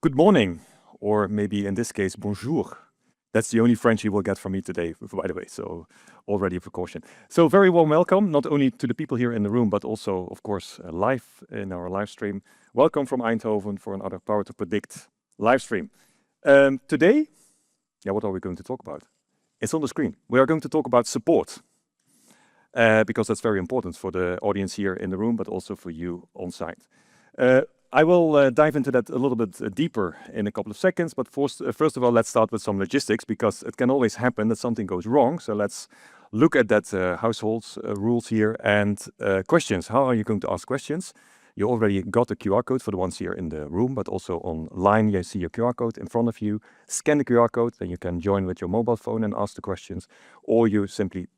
Good morning, or maybe in this case, bonjour. That's the only French you will get from me today, by the way, so already a precaution. So very warm welcome, not only to the people here in the room, but also, of course, live in our live stream. Welcome from Eindhoven for another Power to Predict live stream. Today, what are we going to talk about? It's on the screen. We are going to talk about support, because that's very important for the audience here in the room, but also for you on site. I will dive into that a little bit deeper in a couple of seconds, but first of all, let's start with some logistics, because it can always happen that something goes wrong. So let's look at that households rules here and questions. How are you going to ask questions? You already got the QR code for the ones here in the room, but also online you see your QR code in front of you. Scan the QR code, then you can join with your mobile phone and ask the questions, or you simply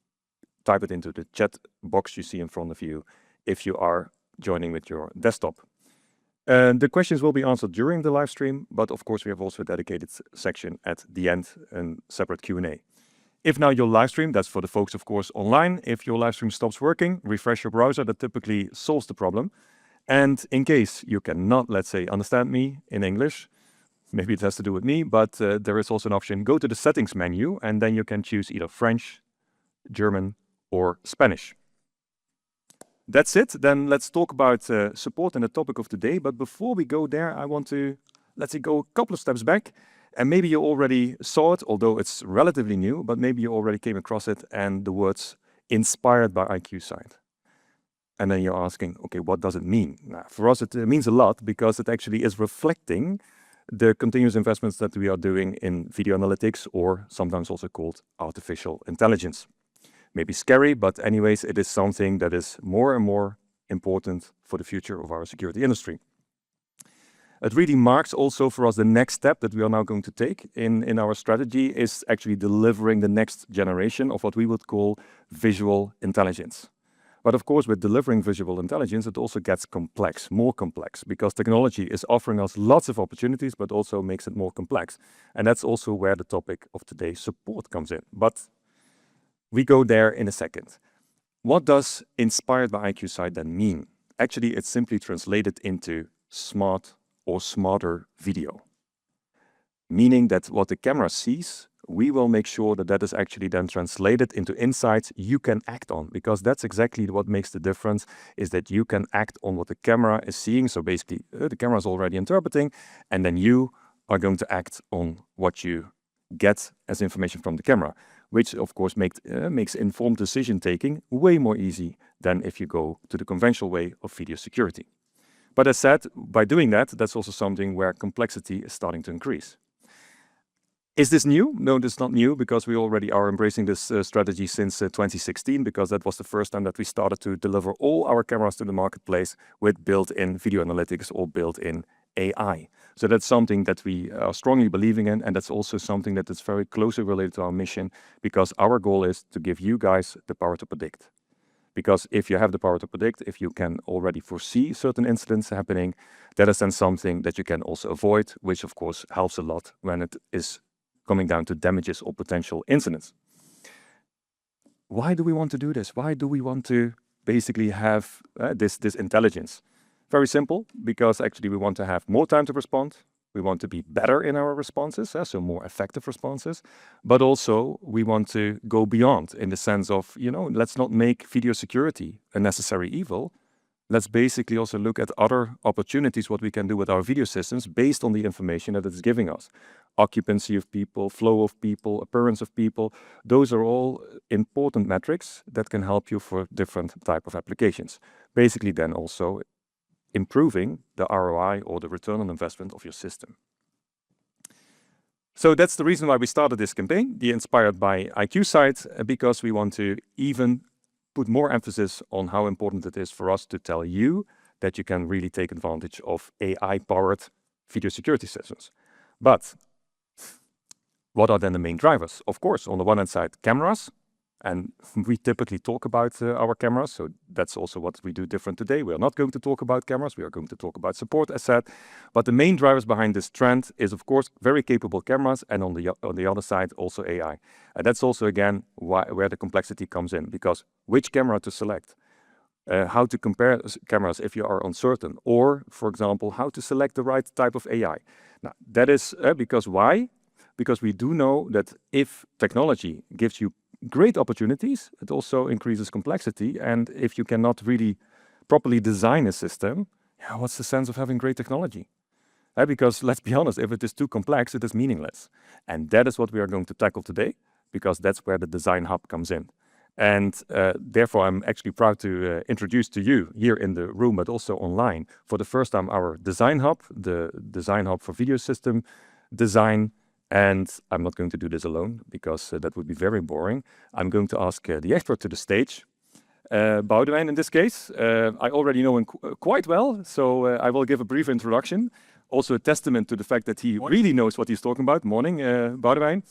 type it into the chat box you see in front of you if you are joining with your desktop. The questions will be answered during the live stream, but of course we have also a dedicated section at the end, and separate Q&A. If now your live stream, that's for the folks of course online, if your live stream stops working, refresh your browser, that typically solves the problem. And in case you cannot, let's say, understand me in English, maybe it has to do with me, but there is also an option, go to the settings menu, and then you can choose either French, German, or Spanish. That's it. Then let's talk about support and the topic of today. But before we go there, I want to, let's say, go a couple of steps back. And maybe you already saw it, although it's relatively new, but maybe you already came across it and the words inspired by IQSIGHT. And then you're asking, okay, what does it mean? Now, for us, it means a lot, because it actually is reflecting the continuous investments that we are doing in video analytics, or sometimes also called artificial intelligence. Maybe scary, but anyways, it is something that is more and more important for the future of our security industry. It really marks also for us the next step that we are now going to take in our strategy, is actually delivering the next generation of what we would call visual intelligence. But of course, with delivering visual intelligence, it also gets complex, more complex, because technology is offering us lots of opportunities, but also makes it more complex. And that's also where the topic of today's support comes in. But we go there in a second. What does inspired by IQSIGHT then mean? Actually, it's simply translated into smart or smarter video. Meaning that what the camera sees, we will make sure that that is actually then translated into insights you can act on, because that's exactly what makes the difference, is that you can act on what the camera is seeing. So basically, the camera is already interpreting, and then you are going to act on what you get as information from the camera, which of course makes informed decision taking way more easy than if you go to the conventional way of video security. But as said, by doing that, that's also something where complexity is starting to increase. Is this new? No, this is not new, because we already are embracing this strategy since 2016, because that was the first time that we started to deliver all our cameras to the marketplace with built-in video analytics or built-in AI. So that's something that we are strongly believing in, and that's also something that is very closely related to our mission, because our goal is to give you guys the power to predict. Because if you have the power to predict, if you can already foresee certain incidents happening, that is then something that you can also avoid, which of course helps a lot when it is coming down to damages or potential incidents. Why do we want to do this? Why do we want to basically have this intelligence? Very simple, because actually we want to have more time to respond. We want to be better in our responses, so more effective responses. But also we want to go beyond, in the sense of, let's not make video security a necessary evil. Let's basically also look at other opportunities, what we can do with our video systems based on the information that it's giving us. Occupancy of people, flow of people, appearance of people. Those are all important metrics that can help you for different type of applications. Basically then also improving the ROI, or the return on investment of your system. So that's the reason why we started this campaign, the Inspired by IQSIGHT, because we want to even put more emphasis on how important it is for us to tell you that you can really take advantage of AI-powered video security systems. But what are then the main drivers? Of course, on the one hand side, cameras. And we typically talk about our cameras, so that's also what we do different today. We are not going to talk about cameras, we are going to talk about support, as said. But the main drivers behind this trend is, of course, very capable cameras, and on the other side, also AI. And that's also, again, where the complexity comes in, because which camera to select? how to compare cameras if you are uncertain, or, for example, how to select the right type of AI. Now, that is because why? Because we do know that if technology gives you great opportunities, it also increases complexity. And if you cannot really properly design a system, yeah, what's the sense of having great technology? Because let's be honest, if it is too complex, it is meaningless. And that is what we are going to tackle today, because that's where the DesignHub comes in. And therefore, I'm actually proud to introduce to you here in the room, but also online, for the first time, our DesignHub, the DesignHub for video system design. And I'm not going to do this alone, because that would be very boring. I'm going to ask the expert to the stage, Boudewijn in this case. I already know him quite well, so I will give a brief introduction. Also a testament to the fact that he really knows what he's talking about. Morning, Boudewijn.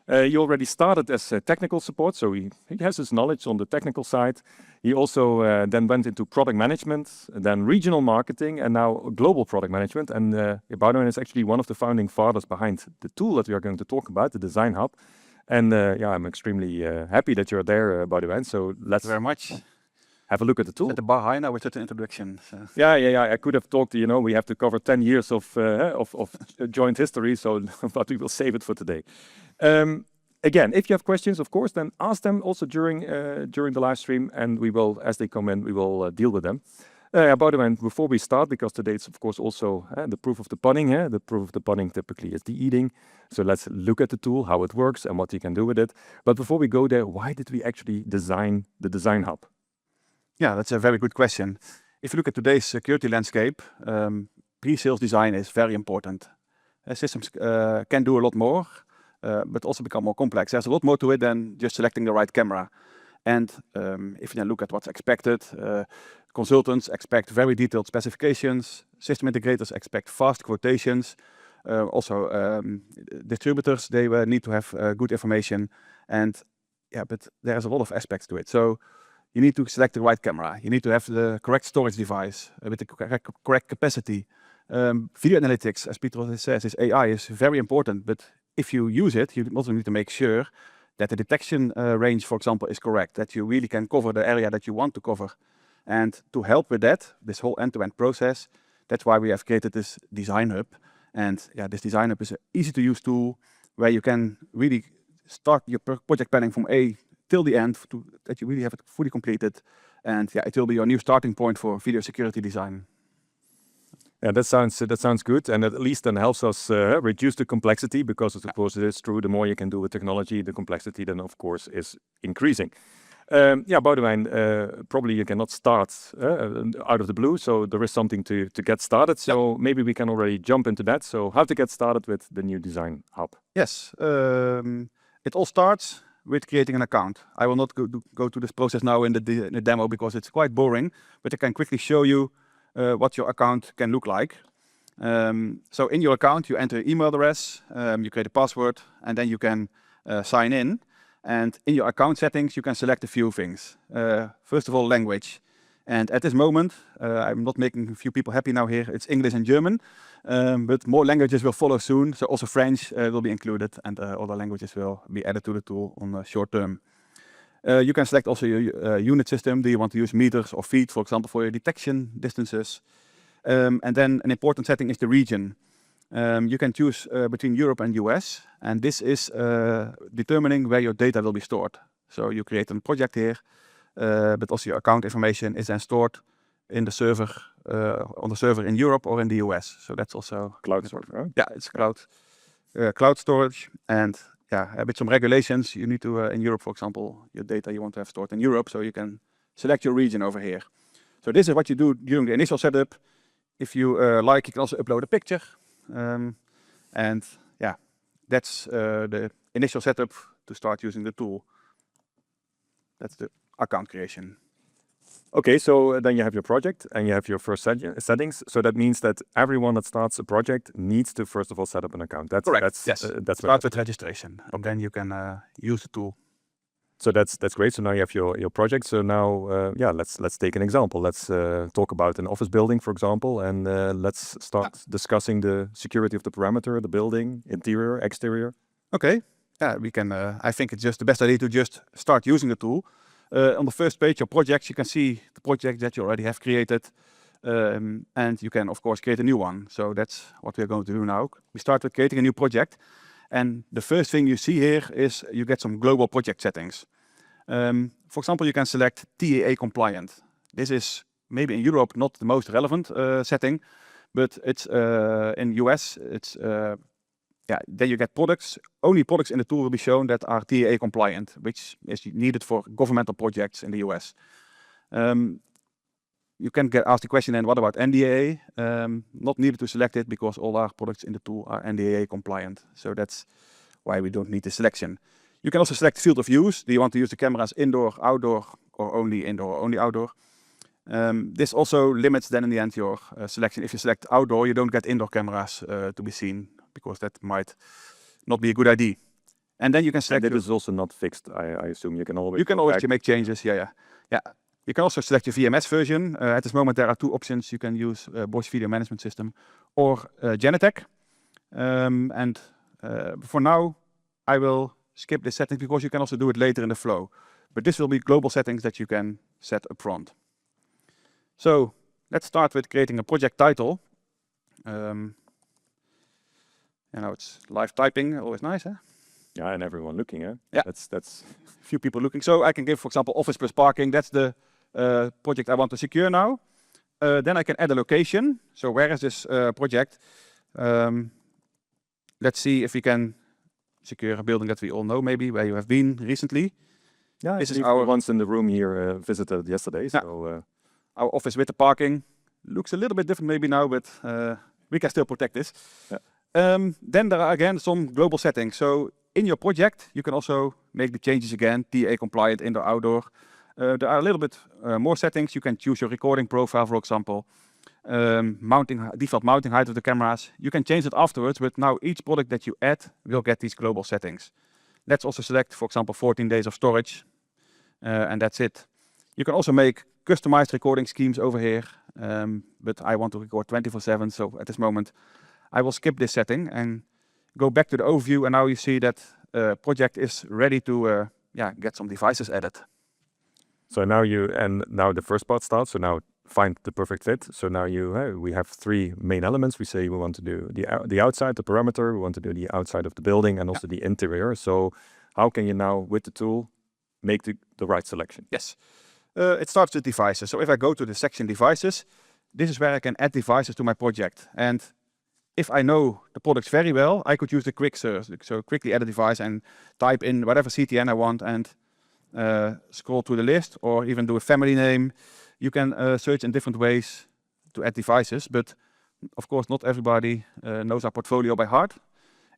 He already started as technical support, so he has his knowledge on the technical side. He also then went into product management, then regional marketing, and now global product management. And Boudewijn is actually one of the founding fathers behind the tool that we are going to talk about, the DesignHub. And yeah, I'm extremely happy that you're there, Boudewijn. So let's very much have a look at the tool. At the bar high now with such an introduction. So. Yeah. I could have talked, we have to cover 10 years of joint history, so but we will save it for today. Again, if you have questions, of course, then ask them also during the live stream, and we will, as they come in, we will deal with them. Boudewijn, before we start, because today it's of course also the proof of the pudding. The proof of the pudding typically is the eating. So let's look at the tool, how it works, and what you can do with it. But before we go there, why did we actually design the DesignHub? Yeah, that's a very good question. If you look at today's security landscape, pre-sales design is very important. Systems can do a lot more, but also become more complex. There's a lot more to it than just selecting the right camera. And if you then look at what's expected, consultants expect very detailed specifications, system integrators expect fast quotations, also distributors, they need to have good information. And yeah, but there's a lot of aspects to it. So you need to select the right camera. You need to have the correct storage device with the correct capacity. Video analytics, as Peter says, is AI is very important, but if you use it, you also need to make sure that the detection range, for example, is correct, that you really can cover the area that you want to cover. And to help with that, this whole end-to-end process, that's why we have created this DesignHub. And yeah, this DesignHub is an easy-to-use tool where you can really start your project planning from A till the end, that you really have it fully completed. And yeah, it will be your new starting point for video security design. Yeah, that sounds good, and at least then helps us reduce the complexity, because of course it is true, the more you can do with technology, the complexity then of course is increasing. Yeah, Boudewijn, probably you cannot start out of the blue, so there is something to get started. So maybe we can already jump into that. So how to get started with the new DesignHub? Yes, it all starts with creating an account. I will not go to this process now in the demo because it's quite boring, but I can quickly show you what your account can look like. So in your account, you enter your email address, you create a password, and then you can sign in. And in your account settings, you can select a few things. First of all, language. And at this moment, I'm not making a few people happy now here. It's English and German, but more languages will follow soon. So also French will be included, and other languages will be added to the tool on the short term. You can select also your unit system. Do you want to use meters or feet, for example, for your detection distances? And then an important setting is the region. You can choose between Europe and US, and this is determining where your data will be stored. So you create a project here, but also your account information is then stored in the server, on the server in Europe or in the US. So that's also cloud storage. Right? Yeah, it's cloud storage, and yeah, with some regulations, you need to in Europe, for example, your data you want to have stored in Europe, so you can select your region over here. So this is what you do during the initial setup. If you like, you can also upload a picture. And yeah, that's the initial setup to start using the tool. That's the account creation. Okay, so then you have your project and you have your first settings. So that means that everyone that starts a project needs to first of all set up an account. That's correct. Yes. That's start with registration, and then you can use the tool. So that's great. So now you have your project. So now, yeah, let's take an example. Let's talk about an office building, for example, and let's start discussing the security of the perimeter, the building, interior, exterior. Okay. Yeah, we can. I think it's just the best idea to just start using the tool. On the first page, your projects, you can see the project that you already have created. And you can, of course, create a new one. So that's what we're going to do now. We start with creating a new project. And the first thing you see here is you get some global project settings. For example, you can select TAA compliant. This is maybe in Europe not the most relevant setting, but it's in US, it's then you get products. Only products in the tool will be shown that are TAA compliant, which is needed for governmental projects in the US. You can get asked the question then, what about NDAA? Not needed to select it because all our products in the tool are NDAA compliant. So that's why we don't need the selection. You can also select field of use. Do you want to use the cameras indoor, outdoor, or only indoor, or only outdoor? This also limits then in the end your selection. If you select outdoor, you don't get indoor cameras to be seen because that might not be a good idea. And then you can select. And it is also not fixed. I assume you can always. You can always make changes. Yeah. You can also select your VMS version. At this moment, there are two options. You can use Bosch Video Management System or Genetec. And for now, I will skip this setting because you can also do it later in the flow. But this will be global settings that you can set up front. So let's start with creating a project title. Now it's live typing, always nice, huh? Yeah, and everyone looking, huh? Yeah, that's few people looking. So I can give, for example, office plus parking. That's the project I want to secure now. Then I can add a location. So where is this project? Let's see if we can secure a building that we all know, maybe where you have been recently. Yeah, this is our ones in the room here visited yesterday. So our office with the parking looks a little bit different maybe now, but we can still protect this. Yeah. Then there are again some global settings. So in your project, you can also make the changes again, TA compliant, indoor, outdoor. There are a little bit more settings. You can choose your recording profile, for example. Default mounting height of the cameras. You can change it afterwards, but now each product that you add will get these global settings. Let's also select, for example, 14 days of storage. And that's it. You can also make customized recording schemes over here. But I want to record 24/7. So at this moment, I will skip this setting and go back to the overview. And now you see that project is ready to get some devices added. So now the first part starts. So now find the perfect fit. So now we have three main elements. We say we want to do the outside, the perimeter. We want to do the outside of the building and also the interior. So how can you now, with the tool, make the right selection? Yes. It starts with devices. So if I go to the section devices, this is where I can add devices to my project. And if I know the products very well, I could use the quick search. So quickly add a device and type in whatever CTN I want and scroll through the list, or even do a family name. You can search in different ways to add devices, but of course not everybody knows our portfolio by heart.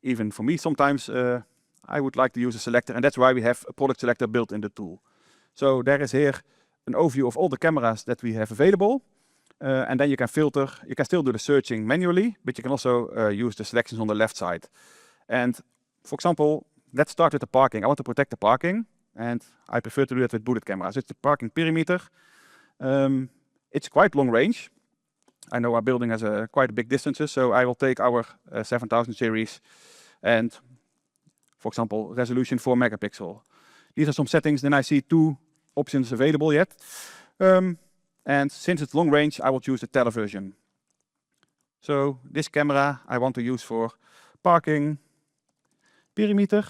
Even for me, sometimes I would like to use a selector, and that's why we have a product selector built in the tool. So there is here an overview of all the cameras that we have available, and then you can filter. You can still do the searching manually, but you can also use the selections on the left side. And for example, let's start with the parking. I want to protect the parking, and I prefer to do that with bullet cameras. It's the parking perimeter. It's quite long range. I know our building has quite big distances, so I will take our 7000 series and, for example, resolution 4 megapixel. These are some settings. Then I see two options available yet. And since it's long range, I will choose the televersion. So this camera I want to use for parking perimeter.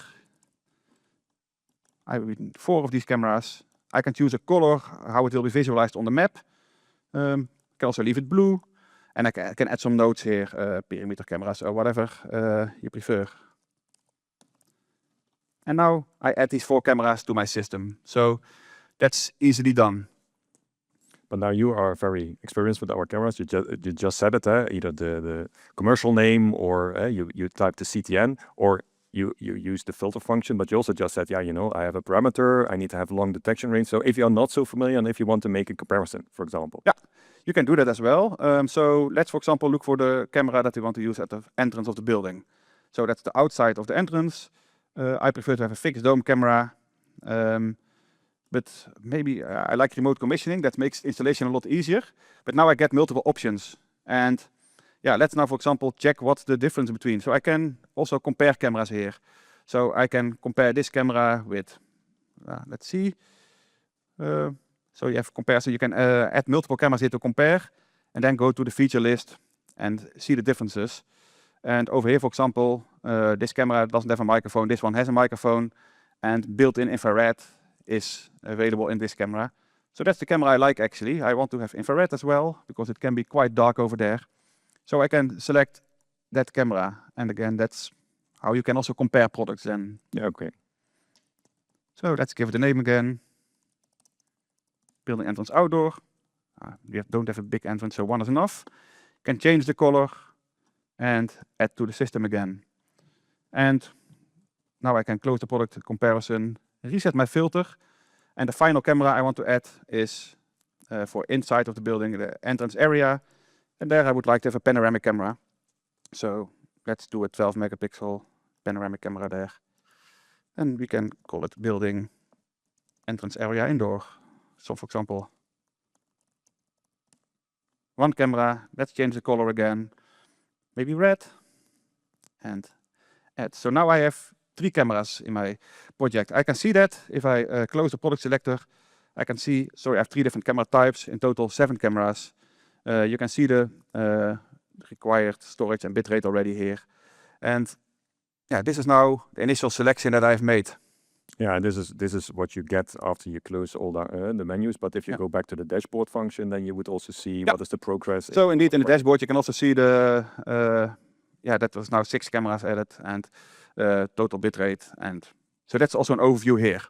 I have 4 of these cameras. I can choose a color, how it will be visualized on the map. I can also leave it blue. And I can add some notes here, perimeter cameras or whatever you prefer. And now I add these 4 cameras to my system. So that's easily done. But now you are very experienced with our cameras. You just said it, either the commercial name, or you type the CTN, or you use the filter function. But you also just said, I have a parameter, I need to have long detection range. So if you're not so familiar and if you want to make a comparison, for example. Yeah, you can do that as well. So let's, for example, look for the camera that we want to use at the entrance of the building. So that's the outside of the entrance. I prefer to have a fixed dome camera. But maybe I like remote commissioning. That makes installation a lot easier. But now I get multiple options. And let's now, for example, check what's the difference between. So I can also compare cameras here. So I can compare this camera with, let's see, So you have compare, so you can add multiple cameras here to compare, and then go to the feature list and see the differences. And over here, for example, this camera doesn't have a microphone, this one has a microphone, and built-in infrared is available in this camera. So that's the camera I like actually. I want to have infrared as well, because it can be quite dark over there. So I can select that camera, and again, that's how you can also compare products then. Yeah, okay. So let's give it a name again. Building entrance outdoor. We don't have a big entrance, so 1 is enough. Can change the color and add to the system again. And now I can close the product comparison, reset my filter, and the final camera I want to add is for inside of the building, the entrance area, and there I would like to have a panoramic camera. So let's do a 12 megapixel panoramic camera there. And we can call it building entrance area indoor. So for example, 1 camera, let's change the color again, maybe red, and add. So now I have 3 cameras in my project. I can see that if I close the product selector, I can see, sorry, I have 3 different camera types, in total 7 cameras. You can see the required storage and bitrate already here. And yeah, this is now the initial selection that I've made. Yeah, this is what you get after you close all the menus. But if you go back to the dashboard function, then you would also see what is the progress. So indeed, in the dashboard, you can also see the that was now 6 cameras added and total bitrate, and so that's also an overview here.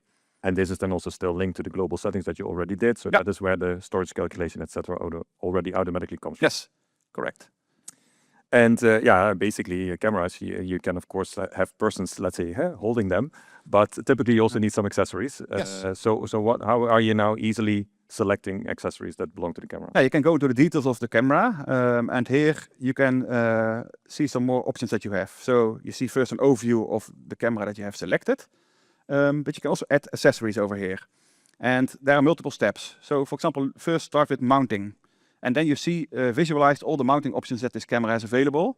And this is then also still linked to the global settings that you already did. So that is where the storage calculation, etc., already automatically comes from. Yes, correct. And yeah, basically cameras, you can of course have persons, let's say, holding them, but typically you also need some accessories. Yes. So how are you now easily selecting accessories that belong to the camera? Yeah, you can go into the details of the camera, and here you can see some more options that you have. So you see first an overview of the camera that you have selected, but you can also add accessories over here. And there are multiple steps. So for example, first start with mounting. And then you see visualized all the mounting options that this camera has available.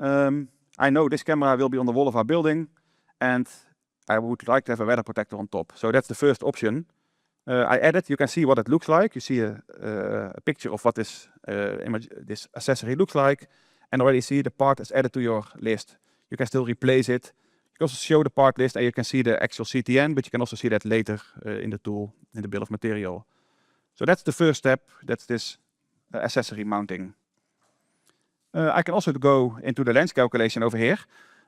I know this camera will be on the wall of our building, and I would like to have a weather protector on top. So that's the first option. I add it, you can see what it looks like. You see a picture of what this accessory looks like, and already see the part is added to your list. You can still replace it. You can also show the part list, and you can see the actual CTN, but you can also see that later in the tool, in the bill of material. So that's the first step, that's this accessory mounting. I can also go into the lens calculation over here.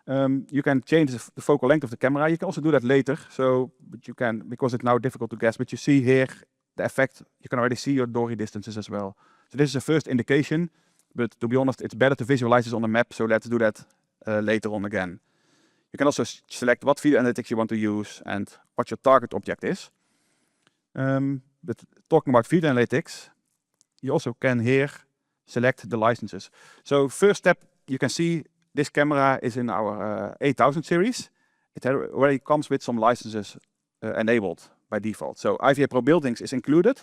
You can change the focal length of the camera. You can also do that later. So, but you can, because it's now difficult to guess, but you see here the effect. You can already see your dory distances as well. So this is a first indication, but to be honest, it's better to visualize this on the map. So let's do that later on again. You can also select what video analytics you want to use and what your target object is. But talking about video analytics, you also can here select the licenses. So first step, you can see this camera is in our 8000 series. It already comes with some licenses enabled by default. So IVA Pro Buildings is included.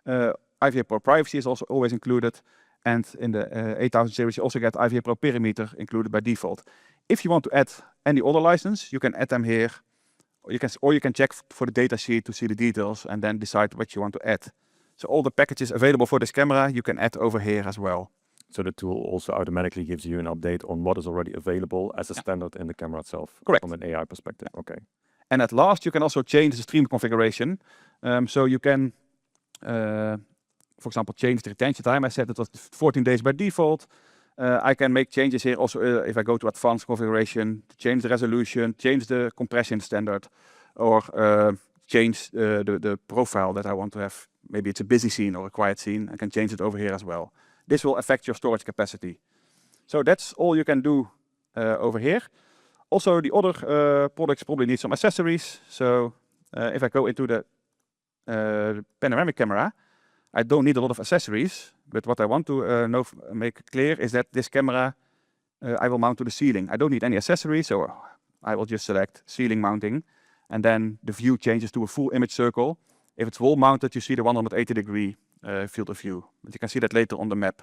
IVA Pro Privacy is also always included. And in the 8000 series, you also get IVA Pro Perimeter included by default. If you want to add any other license, you can add them here. Or you can check for the data sheet to see the details and then decide what you want to add. So all the packages available for this camera, you can add over here as well. So the tool also automatically gives you an update on what is already available as a standard in the camera itself. Correct. From an AI perspective. Okay. And at last, you can also change the stream configuration. So you can, for example, change the retention time. I said it was 14 days by default. I can make changes here also if I go to advanced configuration, to change the resolution, change the compression standard, or change the profile that I want to have. Maybe it's a busy scene or a quiet scene. I can change it over here as well. This will affect your storage capacity. So that's all you can do over here. Also, the other products probably need some accessories. So if I go into the panoramic camera, I don't need a lot of accessories. But what I want to make clear is that this camera I will mount to the ceiling. I don't need any accessories, so I will just select ceiling mounting. And then the view changes to a full image circle. If it's wall mounted, you see the 180-degree field of view. But you can see that later on the map.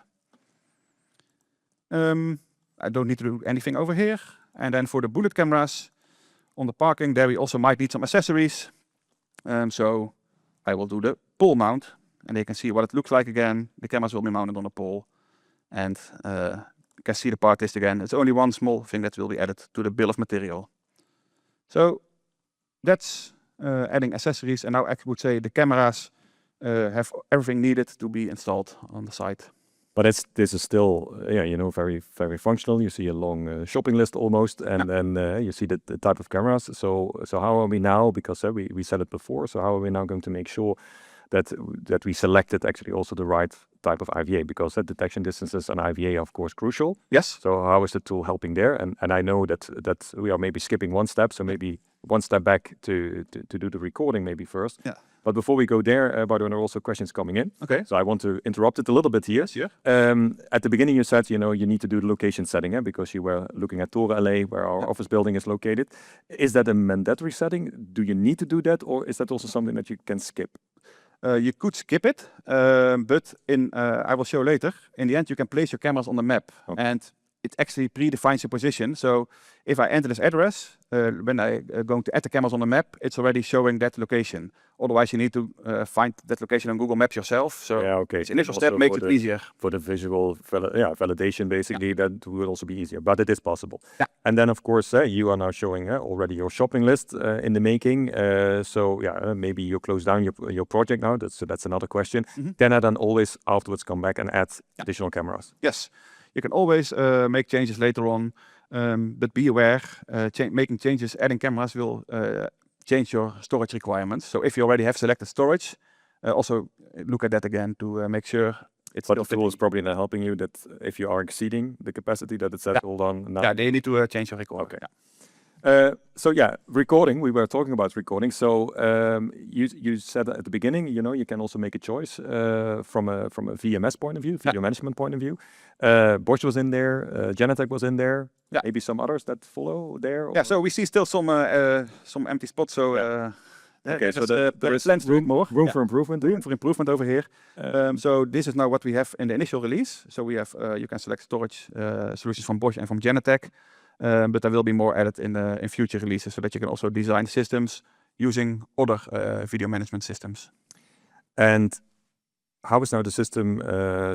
I don't need to do anything over here. And then for the bullet cameras on the parking, there we also might need some accessories. So I will do the pole mount, and you can see what it looks like again. The cameras will be mounted on a pole, and you can see the part list again. It's only one small thing that will be added to the bill of material. So that's adding accessories, and now I would say the cameras have everything needed to be installed on the site. But this is still, very, very functional. You see a long shopping list almost, and then you see the type of cameras. So how are we now, because we said it before, so how are we now going to make sure that we selected actually also the right type of IVA, because that detection distances and IVA are of course crucial. Yes. So how is the tool helping there? And I know that we are maybe skipping one step, so maybe one step back to do the recording maybe first. Yeah. But before we go there, by the way, there are also questions coming in. Okay. So I want to interrupt it a little bit here. Sure. At the beginning you said, you need to do the location setting, because you were looking at Toren LA, where our office building is located. Is that a mandatory setting? Do you need to do that, or is that also something that you can skip? You could skip it, but I will show later, in the end you can place your cameras on the map, and it actually predefines your position. So if I enter this address, when I going to add the cameras on the map, it's already showing that location. Otherwise you need to find that location on Google Maps yourself. So this initial step makes it easier. For the visual validation, basically, that will also be easier, but it is possible. Yeah. And then of course, you are now showing already your shopping list in the making. Maybe you close down your project now, that's another question. Can I then always afterwards come back and add additional cameras? Yes. You can always make changes later on, but be aware, making changes, adding cameras will change your storage requirements. So if you already have selected storage, also look at that again to make sure it's But the tool is probably not helping you that if you are exceeding the capacity that it said, hold on. Now. Yeah, they need to change your record. Okay. Recording, we were talking about recording. So you said at the beginning, you can also make a choice from a VMS point of view, video management point of view. Bosch was in there, Genetec was in there, maybe some others that follow there? Yeah, so we see still some empty spots. So okay, so there is room for improvement. Room for improvement over here. So this is now what we have in the initial release. So we have, you can select storage solutions from Bosch and from Genetec. But there will be more added in future releases, so that you can also design systems using other video management systems. And how is now the system?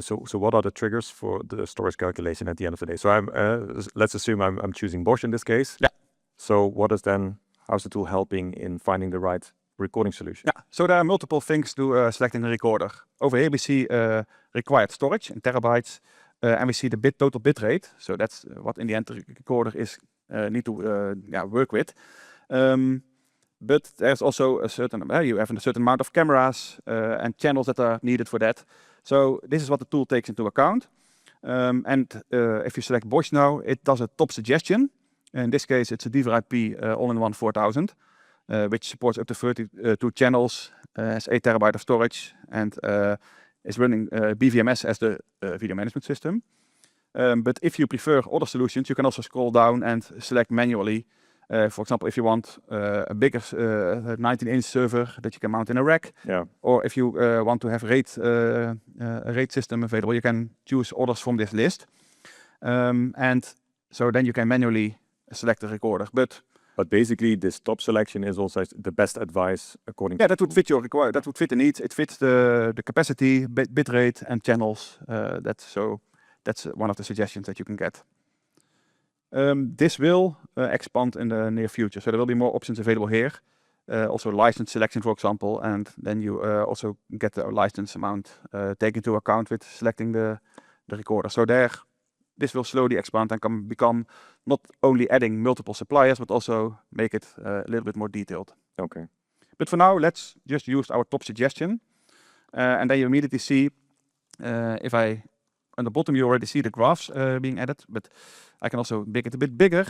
So what are the triggers for the storage calculation at the end of the day? So let's assume I'm choosing Bosch in this case. Yeah. So how's the tool helping in finding the right recording solution? Yeah. So there are multiple things to selecting the recorder. Over here we see required storage in terabytes. And we see the total bit rate. So that's what in the end the recorder is need to work with. But there's also a certain, you have a certain amount of cameras and channels that are needed for that. So this is what the tool takes into account. If you select Bosch now, it does a top suggestion. In this case, it's a DVR-IP all-in-one 4000, which supports up to 32 channels, has 8 terabyte of storage, and is running BVMS as the video management system. But if you prefer other solutions, you can also scroll down and select manually. For example, if you want a bigger 19-inch server that you can mount in a rack, or if you want to have a RAID system available, you can choose orders from this list. And so then you can manually select the recorder. But basically, this top selection is also the best advice according to... Yeah, that would fit your requirement. That would fit the needs. It fits the capacity, bit rate, and channels. That's one of the suggestions that you can get. This will expand in the near future. So there will be more options available here. Also license selection, for example. And then you also get the license amount taken into account with selecting the recorder. So this will slowly expand and can become not only adding multiple suppliers, but also make it a little bit more detailed. Okay. But for now, let's just use our top suggestion. And then you immediately see, on the bottom, you already see the graphs being added, but I can also make it a bit bigger.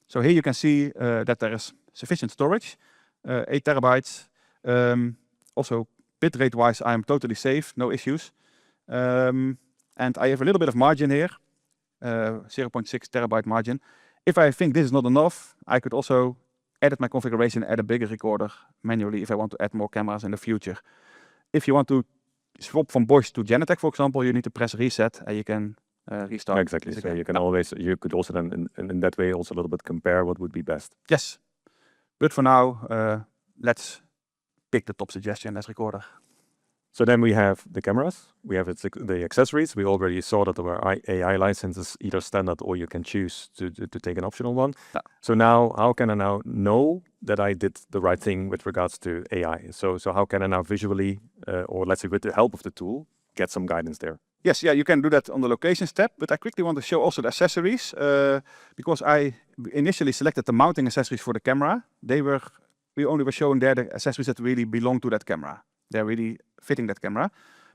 So here you can see that there is sufficient storage, 8 terabytes. Also, bitrate-wise, I am totally safe, no issues. And I have a little bit of margin here. 0.6 terabyte margin. If I think this is not enough, I could also edit my configuration, add a bigger recorder manually if I want to add more cameras in the future. If you want to swap from Bosch to Genetec, for example, you need to press reset and you can restart. Exactly. So you can you could also then in that way also a little bit compare what would be best. Yes. But for now, let's pick the top suggestion as recorder. So then we have the cameras, we have the accessories. We already saw that there were AI licenses, either standard or you can choose to take an optional one. Yeah. So now, how can I now know that I did the right thing with regards to AI? So how can I now visually, or let's say with the help of the tool, get some guidance there? Yes, yeah, you can do that on the locations tab, but I quickly want to show also the accessories, because I initially selected the mounting accessories for the camera. We only were showing there the accessories that really belong to that camera. They're really fitting that camera.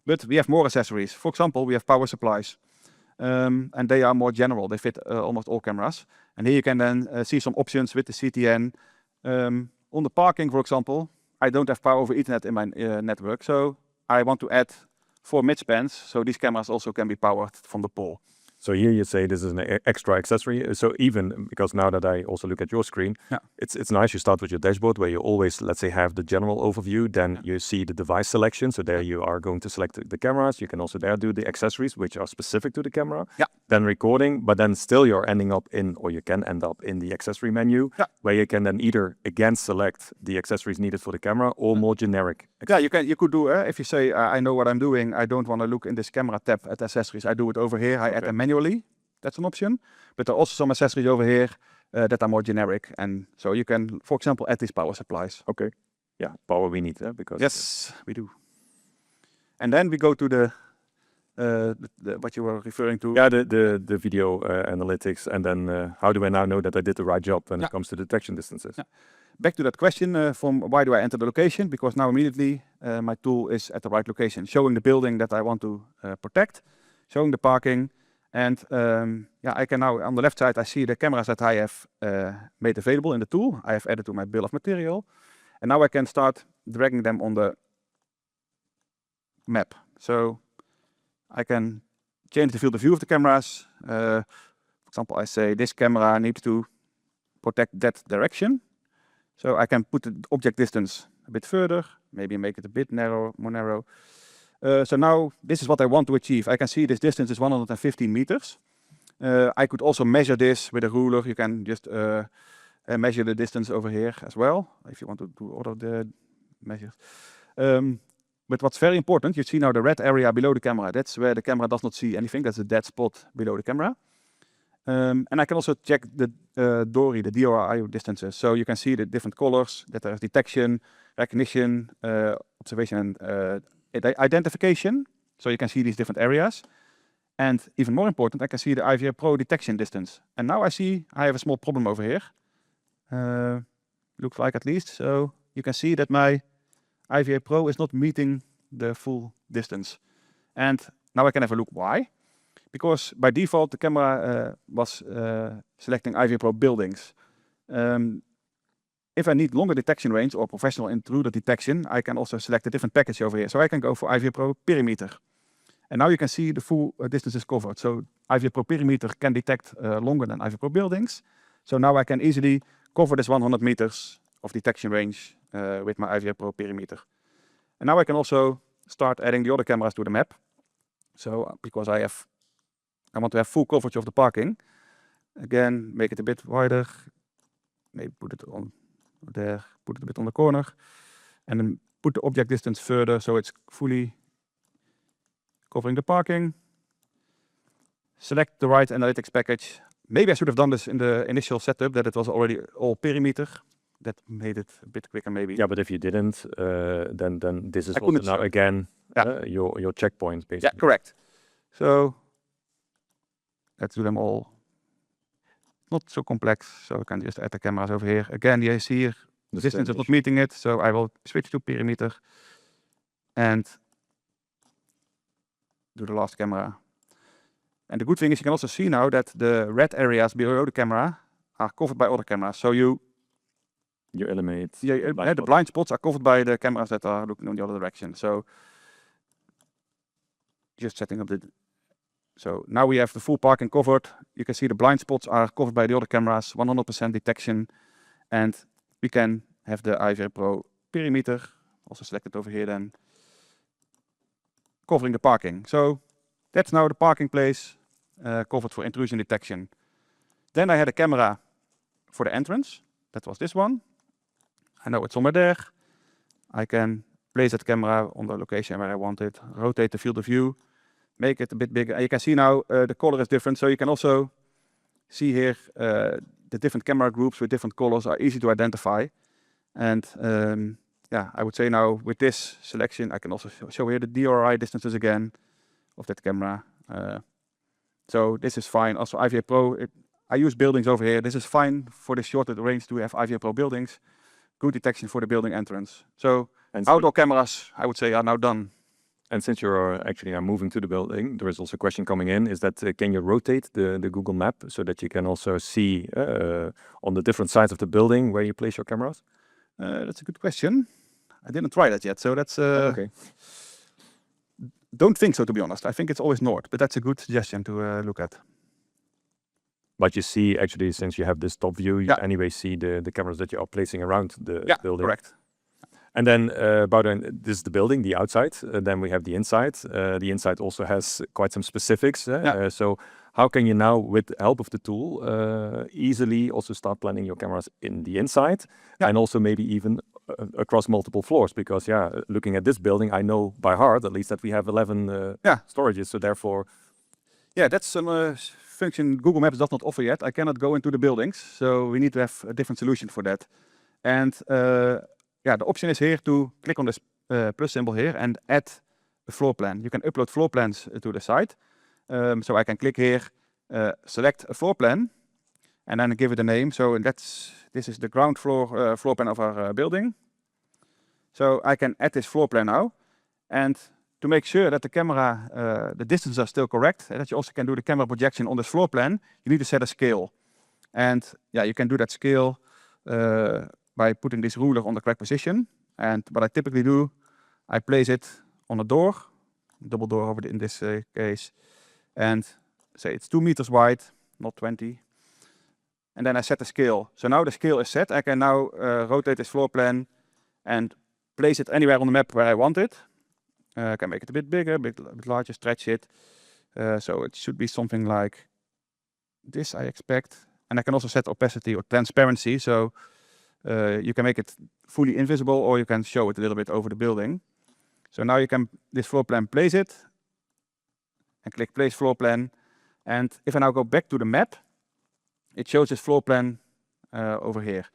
But we have more accessories. For example, we have power supplies, and they are more general. They fit almost all cameras. And here you can then see some options with the CTN. On the parking, for example, I don't have power over Ethernet in my network, so I want to add 4 midspans, so these cameras also can be powered from the pole. So here you say this is an extra accessory. So even because now that I also look at your screen, Yeah. it's nice. You start with your dashboard where you always, let's say, have the general overview. Then you see the device selection. So there you are going to select the cameras. You can also there do the accessories, which are specific to the camera. Yeah. Then recording, but then still you're ending up in, or you can end up in the accessory menu, Yeah. where you can then either again select the accessories needed for the camera or more generic. Yeah, you could do, if you say, I know what I'm doing, I don't want to look in this camera tab at accessories, I do it over here, I add them manually. That's an option. But there are also some accessories over here that are more generic. And so you can, for example, add these power supplies. Okay. Yeah, power we need, because Yes, we do. And then we go to the what you were referring to. Yeah, the video analytics, and then how do I now know that I did the right job when it comes to detection distances? Yeah. Back to that question from why do I enter the location? Because now immediately my tool is at the right location, showing the building that I want to protect, showing the parking, and I can now, on the left side, I see the cameras that I have made available in the tool. I have added to my bill of material, and now I can start dragging them on the map. So I can change the field of view of the cameras. For example, I say this camera needs to protect that direction. So I can put the object distance a bit further, maybe make it a bit more narrow. So now this is what I want to achieve. I can see this distance is 115 meters. I could also measure this with a ruler. You can just measure the distance over here as well, if you want to do all of the measures. But what's very important, you see now the red area below the camera. That's where the camera does not see anything. That's a dead spot below the camera. And I can also check the DORI, the DORI distances. So you can see the different colors, that there is detection, recognition, observation, and identification. So you can see these different areas. And even more important, I can see the IVR Pro detection distance. And now I see I have a small problem over here. Looks like at least. So you can see that my IVR Pro is not meeting the full distance. And now I can have a look why. Because by default, the camera was selecting IVR Pro buildings. If I need longer detection range or professional intruder detection, I can also select a different package over here. So I can go for IVR Pro perimeter. And now you can see the full distance is covered. So IVR Pro perimeter can detect longer than IVR Pro buildings. So now I can easily cover this 100 meters of detection range with my IVR Pro perimeter. And now I can also start adding the other cameras to the map. So because I want to have full coverage of the parking. Again, make it a bit wider. Maybe put it on there, put it a bit on the corner. And then put the object distance further so it's fully covering the parking. Select the right analytics package. Maybe I should have done this in the initial setup, that it was already all perimeter. That made it a bit quicker maybe. Yeah, but if you didn't, then this is also now again your checkpoint basically. Yeah, correct. So let's do them all. Not so complex, so I can just add the cameras over here. Again, you see here, the distance is not meeting it, so I will switch to perimeter and do the last camera. And the good thing is you can also see now that the red areas below the camera are covered by other cameras. So you eliminate the blind spots are covered by the cameras that are looking in the other direction. So just setting up so now we have the full parking covered. You can see the blind spots are covered by the other cameras, 100% detection. And we can have the IVR Pro perimeter, also selected over here then, covering the parking. So that's now the parking place covered for intrusion detection. Then I had a camera for the entrance. That was this one. I know it's somewhere there. I can place that camera on the location where I want it, rotate the field of view, make it a bit bigger. And you can see now the color is different. So you can also see here the different camera groups with different colors are easy to identify. And yeah, I would say now with this selection, I can also show here the DRI distances again of that camera. So this is fine. Also IVA Pro, I use buildings over here. This is fine for the shorter range to have IVA Pro buildings. Good detection for the building entrance. So outdoor cameras, I would say, are now done. And since you're actually moving to the building, there is also a question coming in, is that can you rotate the Google map so that you can also see on the different sides of the building where you place your cameras? That's a good question. I didn't try that yet, so that's... Okay. Don't think so, to be honest. I think it's always north, but that's a good suggestion to look at. But you see, actually, since you have this top view, you anyway see the cameras that you are placing around the building. Correct. And then this is the building, the outside. Then we have the inside. The inside also has quite some specifics. So how can you now, with the help of the tool, easily also start planning your cameras in the inside and also maybe even across multiple floors? Because looking at this building, I know by heart at least that we have 11 storages. So therefore, that's a function Google Maps does not offer yet. I cannot go into the buildings, so we need to have a different solution for that. And the option is here to click on this plus symbol here and add a floor plan. You can upload floor plans to the site. So I can click here, select a floor plan, and then give it a name. So this is the ground floor floor plan of our building. So I can add this floor plan now. And to make sure that the camera, the distances are still correct, and that you also can do the camera projection on this floor plan, you need to set a scale. And you can do that scale by putting this ruler on the correct position. And what I typically do, I place it on a door, double door over in this case, and say it's 2 meters wide, not 20. And then I set the scale. So now the scale is set. I can now rotate this floor plan and place it anywhere on the map where I want it. I can make it a bit bigger, a bit larger, stretch it. So it should be something like this, I expect. And I can also set opacity or transparency. So you can make it fully invisible, or you can show it a little bit over the building. So now you can, this floor plan, place it, and click place floor plan. And if I now go back to the map, it shows this floor plan over here.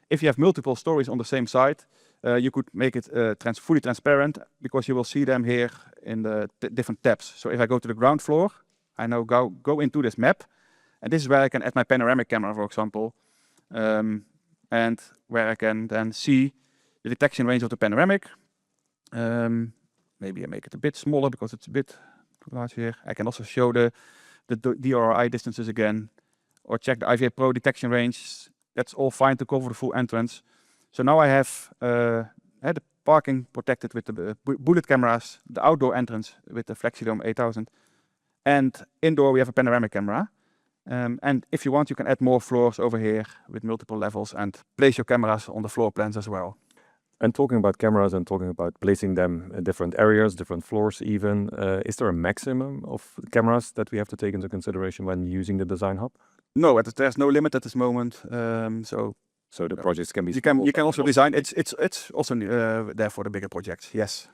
If you have multiple stories on the same site, you could make it fully transparent, because you will see them here in the different tabs. So if I go to the ground floor, I now go into this map, and this is where I can add my panoramic camera, for example, and where I can then see the detection range of the panoramic. Maybe I make it a bit smaller because it's a bit too large here. I can also show the DRI distances again, or check the IVA Pro detection range. That's all fine to cover the full entrance. So now I have the parking protected with the bullet cameras, the outdoor entrance with the FlexiDome 8000, and indoor we have a panoramic camera. And if you want, you can add more floors over here with multiple levels and place your cameras on the floor plans as well. And talking about cameras and talking about placing them in different areas, different floors even, is there a maximum of cameras that we have to take into consideration when using the DesignHub? No, there's no limit at this moment. So the projects can be... You can also design, it's also there for the bigger projects, yes.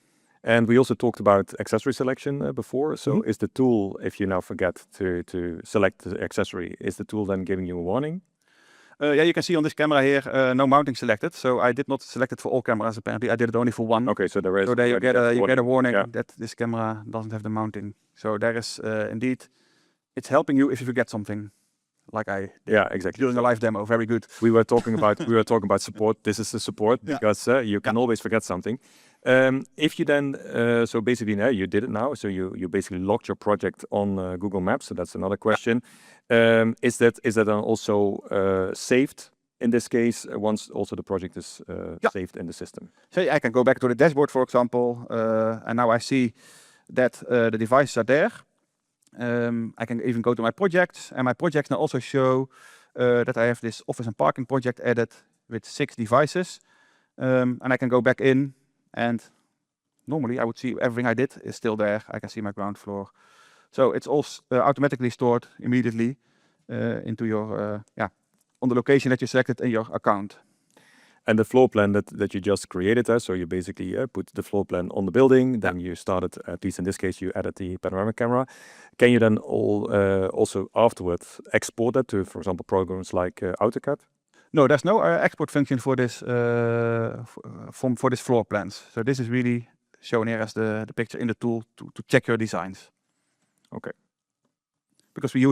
And we also talked about accessory selection before. So is the tool, if you now forget to select the accessory, is the tool then giving you a warning? You can see on this camera here, no mounting selected. So I did not select it for all cameras, apparently. I did it only for one. Okay, so there is... So there you get a warning that this camera doesn't have the mounting. So there is indeed, it's helping you if you forget something. Like I did exactly during a live demo, very good. We were talking about support. This is the support because you can always forget something. If you then so basically now you did it now, so you basically locked your project on Google Maps. So that's another question. Is that then also saved in this case once also the project is saved in the system? So I can go back to the dashboard, for example, and now I see that the devices are there. I can even go to my projects, and my projects now also show that I have this office and parking project added with 6 devices. And I can go back in, and normally I would see everything I did is still there. I can see my ground floor. So it's all automatically stored immediately into your, on the location that you selected in your account. And the floor plan that you just created, so you basically put the floor plan on the building, then you started, at least in this case, you added the panoramic camera. Can you then also afterwards export that to, for example, programs like AutoCAD? No, there's no export function for this for this floor plans. So this is really shown here as the picture in the tool to check your designs. Okay. Because we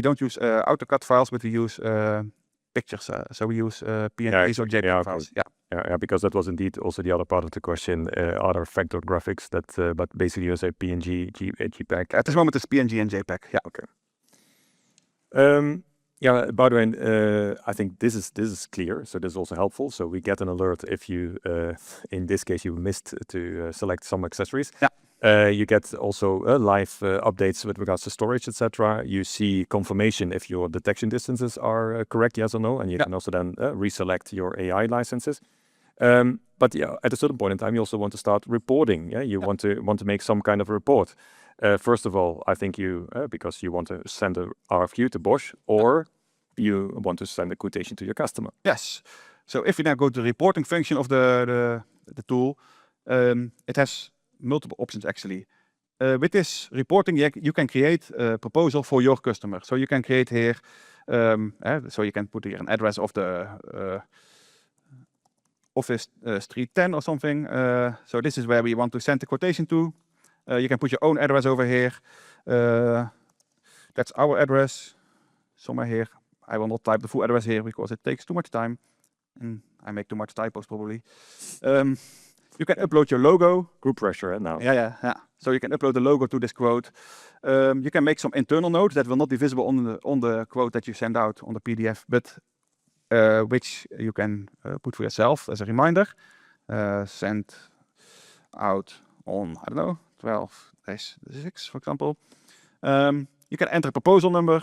don't use AutoCAD files, but we use pictures. So we use PNGs or JPEG files. Yeah, because that was indeed also the other part of the question. Are there vector graphics that, but basically you say PNG, JPEG? At this moment it's PNG and JPEG. Yeah. Okay. Yeah, by the way, I think this is clear, so this is also helpful. So we get an alert if you, in this case, you missed to select some accessories. Yeah. You get also live updates with regards to storage, etc. You see confirmation if your detection distances are correct, yes or no, and you can also then reselect your AI licenses. But yeah, at a certain point in time, you also want to start reporting. Yeah, you want to make some kind of report. First of all, I think you because you want to send a RFQ to Bosch, or you want to send a quotation to your customer. Yes. So if you now go to the reporting function of the tool, it has multiple options actually. With this reporting, you can create a proposal for your customer. So you can create here, so you can put here an address of the office street 10 or something. So this is where we want to send the quotation to. You can put your own address over here. That's our address, somewhere here. I will not type the full address here because it takes too much time. And I make too much typos probably. You can upload your logo. Group pressure now. Yeah. So you can upload the logo to this quote. You can make some internal notes that will not be visible on the quote that you send out on the PDF, but which you can put for yourself as a reminder. Send out on, I don't know, 12/6, for example. You can enter a proposal number,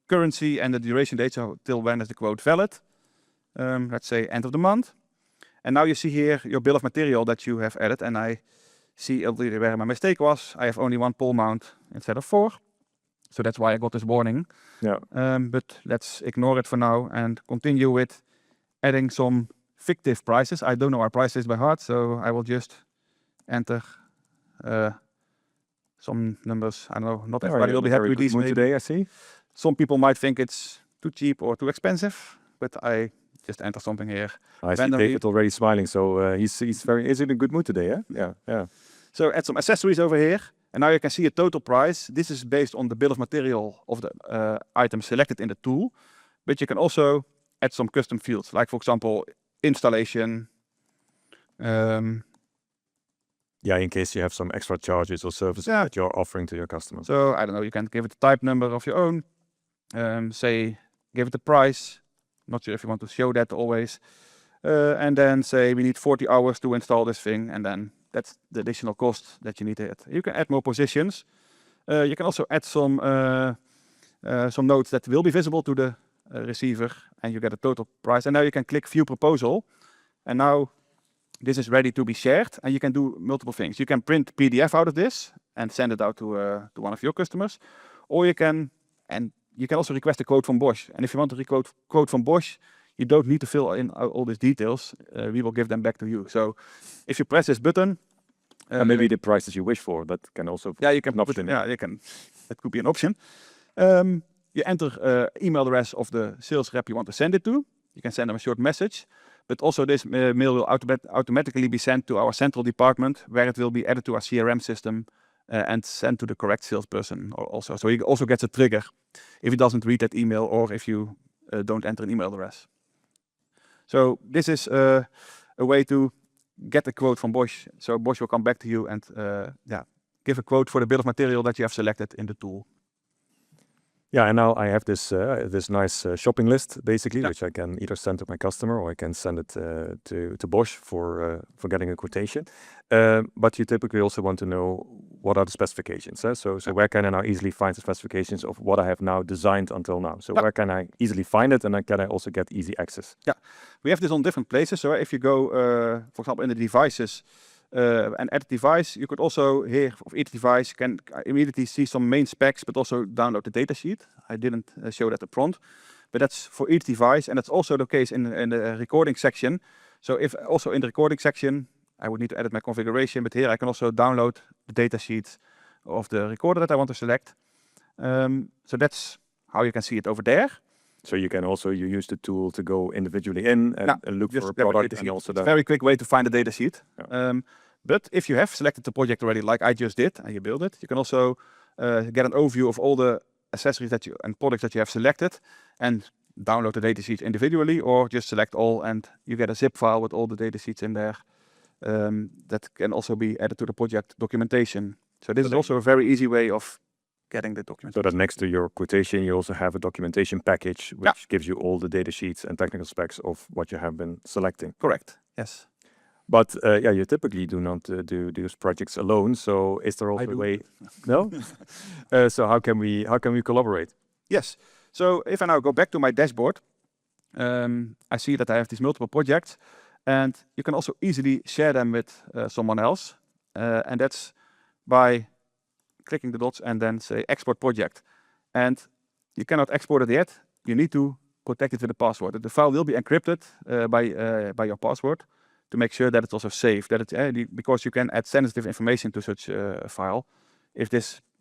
currency, and the duration date. So till when is the quote valid? Let's say end of the month. And now you see here your bill of material that you have added, and I see already where my mistake was. I have only one pole mount instead of 4. So that's why I got this warning. Yeah. But let's ignore it for now and continue with adding some fictive prices. I don't know our prices by heart, so I will just enter some numbers. I don't know, not everybody will be happy with these today, I see. Some people might think it's too cheap or too expensive, but I just enter something here. I see David already smiling, so he's in a good mood today, yeah? So add some accessories over here, and now you can see a total price. This is based on the bill of material of the item selected in the tool, but you can also add some custom fields, like for example, installation. Yeah, in case you have some extra charges or services that you're offering to your customers. So I don't know, you can give it a type number of your own, say, give it a price. Not sure if you want to show that always. And then say we need 40 hours to install this thing, and then that's the additional cost that you need to add. You can add more positions. You can also add some notes that will be visible to the receiver, and you get a total price. And now you can click View Proposal, and now this is ready to be shared, and you can do multiple things. You can print PDF out of this and send it out to one of your customers, or you can also request a quote from Bosch. And if you want to quote from Bosch, you don't need to fill in all these details. We will give them back to you. So if you press this button, and maybe the prices you wish for, that can also you can put in. Yeah, you can. That could be an option. You enter email address of the sales rep you want to send it to. You can send them a short message. But also this mail will automatically be sent to our central department, where it will be added to our CRM system and sent to the correct salesperson also. So he also gets a trigger if he doesn't read that email, or if you don't enter an email address. So this is a way to get a quote from Bosch. So Bosch will come back to you and give a quote for the bill of material that you have selected in the tool. Yeah, and now I have this this nice shopping list, basically, which I can either send to my customer, or I can send it to Bosch for getting a quotation. But you typically also want to know what are the specifications. So where can I now easily find the specifications of what I have now designed until now? So where can I easily find it, and then can I also get easy access? Yeah, we have this on different places. So if you go, for example, in the devices, and add a device, you could also here of each device can immediately see some main specs, but also download the datasheet. I didn't show that up front, but that's for each device, and that's also the case in the recording section. So if also in the recording section, I would need to edit my configuration, but here I can also download the datasheet of the recorder that I want to select. So that's how you can see it over there. So you can also use the tool to go individually in and look for a product, and also it's a very quick way to find the datasheet. Yeah. But if you have selected the project already, like I just did, and you build it, you can also get an overview of all the accessories and products that you have selected, and download the datasheets individually, or just select all, and you get a zip file with all the datasheets in there. That can also be added to the project documentation. So this is also a very easy way of getting the document. So that next to your quotation, you also have a documentation package, which gives you all the data sheets and technical specs of what you have been selecting. Correct. Yes. But you typically do not do these projects alone. So is there also a way? No. So how can we collaborate? Yes. So if I now go back to my dashboard, I see that I have these multiple projects, and you can also easily share them with someone else, and that's by clicking the dots and then say export project. And you cannot export it yet. You need to protect it with a password. The file will be encrypted by your password to make sure that it's also safe. That it's because you can add sensitive information to such a file. If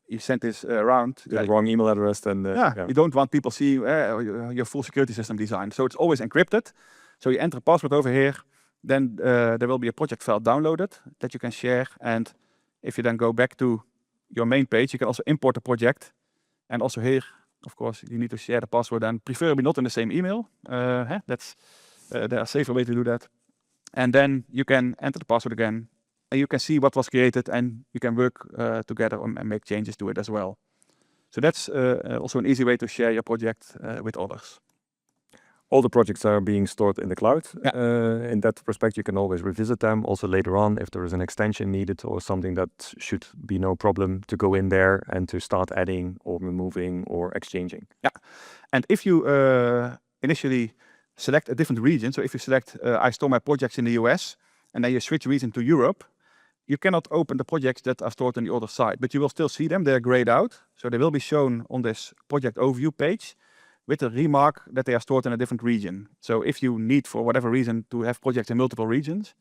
you send this around, the wrong email address, then you don't want people see your full security system design. So it's always encrypted. So you enter a password over here. Then there will be a project file downloaded that you can share. And if you then go back to your main page, you can also import the project. And also here, of course, you need to share the password, and preferably not in the same email. That's there are safer way to do that. And then you can enter the password again, and you can see what was created, and you can work together and make changes to it as well. So that's also an easy way to share your project with others. All the projects are being stored in the cloud. In that respect, you can always revisit them also later on if there is an extension needed or something that should be no problem to go in there and to start adding or removing or exchanging. Yeah, and if you initially select a different region, so if you select I store my projects in the US, and then you switch region to Europe, you cannot open the projects that are stored on the other side, but you will still see them. They're grayed out, so they will be shown on this project overview page with a remark that they are stored in a different region. So if you need, for whatever reason, to have projects in multiple regions,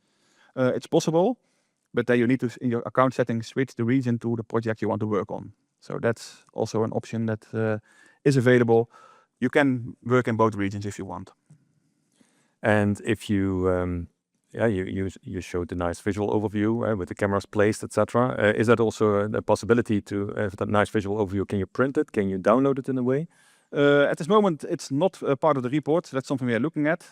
it's possible, but then you need to, in your account settings, switch the region to the project you want to work on. So that's also an option that is available. You can work in both regions if you want. And if you, you showed the nice visual overview with the cameras placed, etc. Is that also a possibility to have that nice visual overview? Can you print it? Can you download it in a way? At this moment, it's not part of the report. So that's something we are looking at.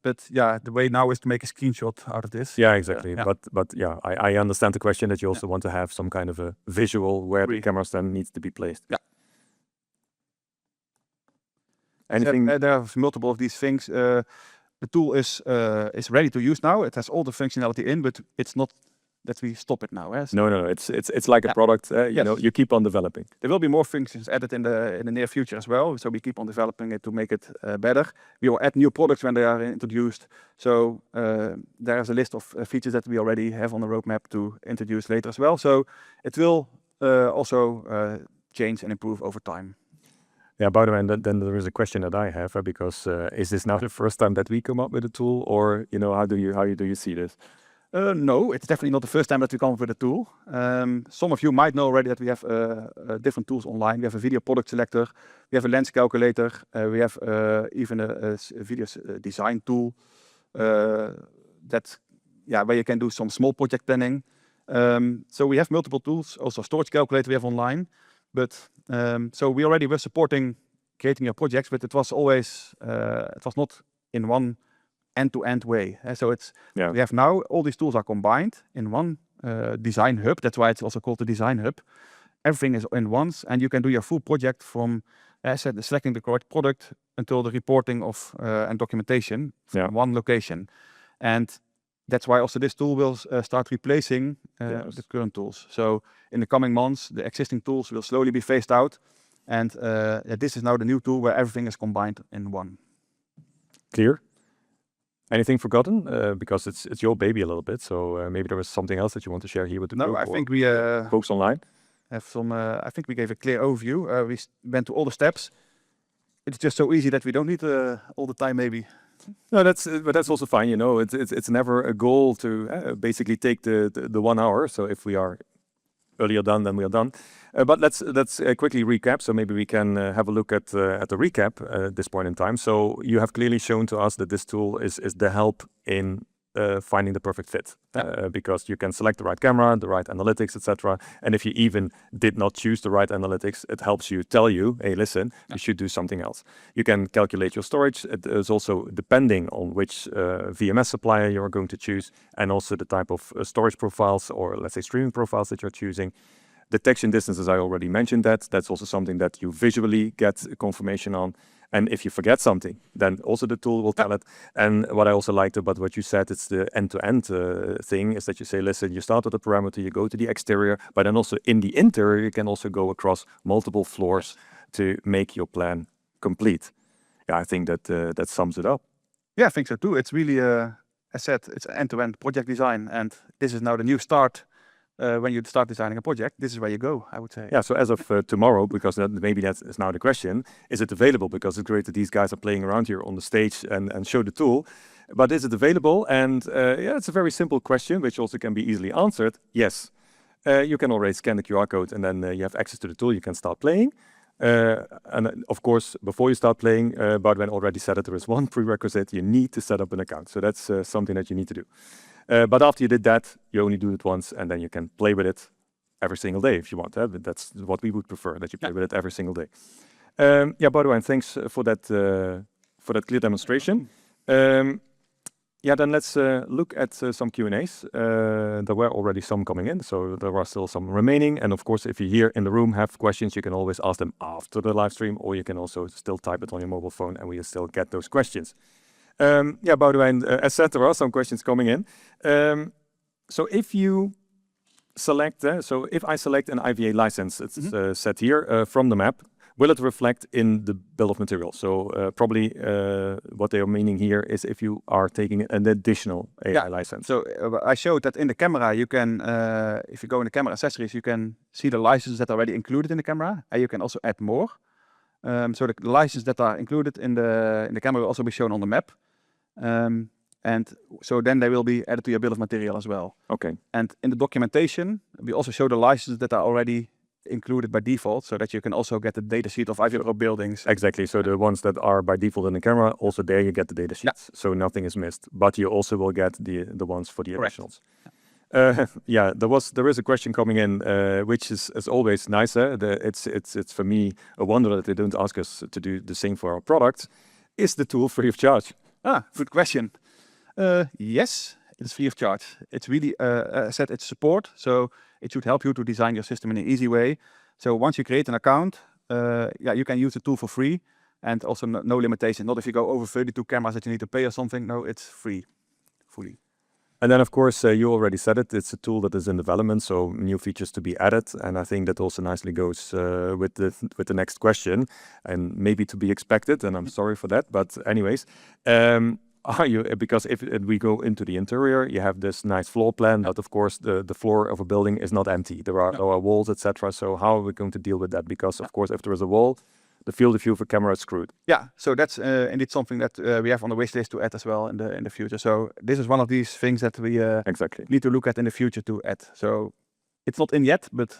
But yeah, the way now is to make a screenshot out of this. Yeah, exactly. But yeah, I understand the question that you also want to have some kind of a visual where the cameras then needs to be placed. Yeah. Anything? There are multiple of these things. The tool is ready to use now. It has all the functionality in, but it's not that we stop it now. No. It's like a product. You know, you keep on developing. There will be more functions added in the near future as well. So we keep on developing it to make it better. We will add new products when they are introduced. So there is a list of features that we already have on the roadmap to introduce later as well. So it will also change and improve over time. Yeah, by the way, then there is a question that I have, because is this now the first time that we come up with a tool, or how do you see this? No, it's definitely not the first time that we come up with a tool. Some of you might know already that we have different tools online. We have a video product selector, we have a lens calculator, we have even a video design tool where you can do some small project planning. So we have multiple tools, also storage calculator we have online. But so we already were supporting creating your projects, but it was always it was not in one end-to-end way. So we have now all these tools are combined in one DesignHub. That's why it's also called the DesignHub. Everything is in once, and you can do your full project from selecting the correct product until the reporting of and documentation from one location. And that's why also this tool will start replacing the current tools. So in the coming months, the existing tools will slowly be phased out. And this is now the new tool where everything is combined in one. Clear? Anything forgotten? Because it's your baby a little bit. So maybe there was something else that you want to share here with the group. No, I think we folks online have some. I think we gave a clear overview. We went to all the steps. it's just so easy that we don't need all the time maybe. No, but that's also fine. You know, it's never a goal to basically take the 1 hour. So if we are earlier done, then we are done. But let's quickly recap. So maybe we can have a look at the recap at this point in time. So you have clearly shown to us that this tool is the help in finding the perfect fit, because you can select the right camera, the right analytics, etc. And if you even did not choose the right analytics, it helps you tell you, hey, listen, you should do something else. You can calculate your storage. It is also depending on which VMS supplier you're going to choose, and also the type of storage profiles, or let's say streaming profiles that you're choosing. Detection distances, I already mentioned that. That's also something that you visually get confirmation on. And if you forget something, then also the tool will tell it. And what I also liked about what you said, it's the end-to-end thing, is that you say, listen, you start with the parameter, you go to the exterior, but then also in the interior, you can also go across multiple floors to make your plan complete. Yeah, I think that that sums it up. Yeah, I think so too. It's really, as I said, it's end-to-end project design. And this is now the new start. When you start designing a project, this is where you go, I would say. Yeah, so as of tomorrow, because maybe that is now the question, is it available? Because it's great that these guys are playing around here on the stage and show the tool. But is it available? And yeah, it's a very simple question, which also can be easily answered. Yes. You can already scan the QR code, and then you have access to the tool. You can start playing. And of course, before you start playing, Boudewijn already said that there is one prerequisite. You need to set up an account. So that's something that you need to do. But after you did that, you only do it once, and then you can play with it every single day if you want. But that's what we would prefer, that you play with it every single day. Yeah, Boudewijn, thanks for that clear demonstration. Yeah, then let's look at some Q&As. There were already some coming in, so there are still some remaining. And of course, if you here in the room have questions, you can always ask them after the live stream, or you can also still type it on your mobile phone, and we will still get those questions. Yeah, Boudewijn, as said, there are some questions coming in. So if you select, so if I select an IVA license, it's set here from the map, will it reflect in the bill of materials? So probably what they are meaning here is if you are taking an additional AI license. So I showed that in the camera, you can, if you go in the camera accessories, you can see the licenses that are already included in the camera, and you can also add more. So the licenses that are included in the camera will also be shown on the map. And so then they will be added to your bill of material as well. Okay. And in the documentation, we also show the licenses that are already included by default, so that you can also get the datasheet of IVA buildings. Exactly. So the ones that are by default in the camera, also there you get the datasheets. Yeah. So nothing is missed. But you also will get the ones for the additionals. Yeah, there is a question coming in, which is as always nicer. It's for me a wonder that they don't ask us to do the same for our products. Is the tool free of charge? Good question. Yes, it's free of charge. It's really, said it's support, so it should help you to design your system in an easy way. So once you create an account, yeah, you can use the tool for free, and also no limitation. Not if you go over 32 cameras that you need to pay or something. No, it's free, fully. And then, of course, you already said it. It's a tool that is in development, so new features to be added. And I think that also nicely goes with the next question, and maybe to be expected. And I'm sorry for that, but anyways, are you? Because if we go into the interior, you have this nice floor plan, but of course, the floor of a building is not empty. There are walls, etc. So how are we going to deal with that? Because of course, if there is a wall, the field of view of a camera is screwed. Yeah, so that's indeed something that we have on the wish list to add as well in the future. So this is one of these things that we exactly need to look at in the future to add. So it's not in yet, but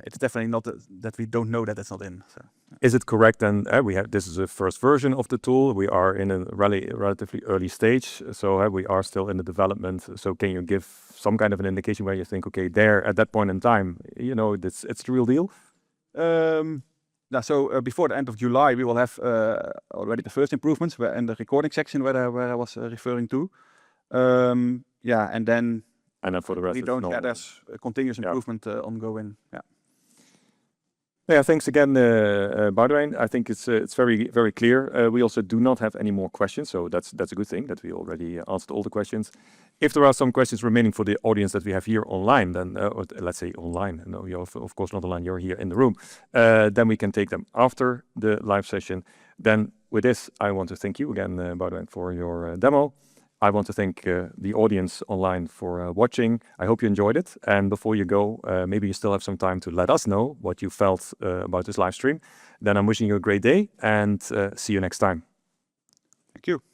it's definitely not that we don't know that it's not in. So. Is it correct then? We have this is a first version of the tool. We are in a relatively early stage, so we are still in the development. So can you give some kind of an indication where you think, okay, there at that point in time, you know, it's the real deal? So before the end of July, we will have already the first improvements in the recording section where I was referring to. Yeah, and then for the rest, we don't have there's a continuous improvement ongoing. Yeah. Yeah, thanks again, Boudewijn. I think it's very, very clear. We also do not have any more questions, so that's a good thing that we already answered all the questions. If there are some questions remaining for the audience that we have here online, then or let's say online. No, you're of course not online. You're here in the room. Then we can take them after the live session. Then with this, I want to thank you again, Boudewijn, for your demo. I want to thank the audience online for watching. I hope you enjoyed it. And before you go, maybe you still have some time to let us know what you felt about this live stream. Then I'm wishing you a great day and see you next time. Thank you.